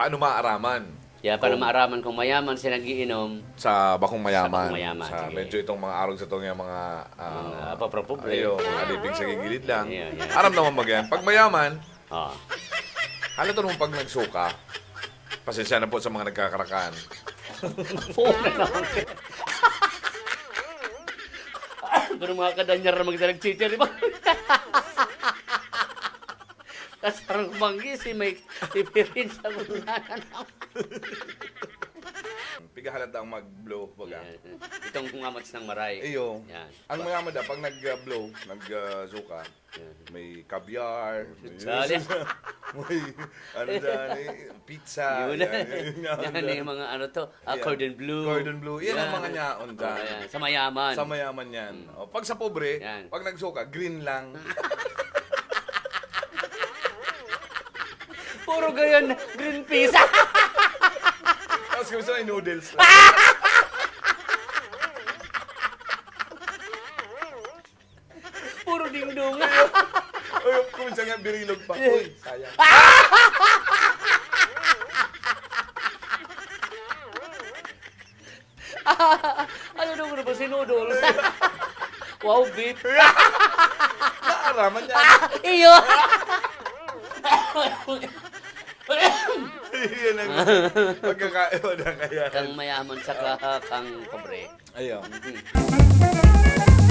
paano maaraman? Yeah, para Kung- maaraman kung mayaman siya nagiinom, Sa bakong mayaman. Sa bakong mayaman, Sa sige. medyo itong mga arog sa itong yung mga... papropobre. Ayo, aliping sa gigilid lang. Yeah, yeah. Aram naman magyan. Pag mayaman, Oh. halata naman pag nagsuka, pasensya na po sa mga nagkakarakan. Una naman. Pero mga kadanyar na magdalag-chicha, di ba? Tapos parang kumanggi si may tipirin sa mulanan. Pigahalata ang mag-blow. Baga. Itong kumamats ng maray. Iyo. Yan. Ang mayaman da, pag nag-blow, nag-suka, Yan. may caviar, Sali. may ano dyan, pizza. Yun. yan, Yan yung mga ano to, cordon bleu. Cordon bleu. Yan ang mga nyaon Oh, dyan. yan. Sa mayaman. Sa mayaman yan. O, pag sa pobre, Yan. pag nagsuka, green lang. Puro ganyan, green peas. Tapos gusto ay noodles. Puro dingdong. Uy, kuminsan nga birilog pa. Uy, sayang. Ano nung ba si Noodles? Wow, beef. Naaraman yan. Iyo. Yan ang pagkakaiwa na kaya. Kang mayaman sa kang pobre. Ayaw. Hmm.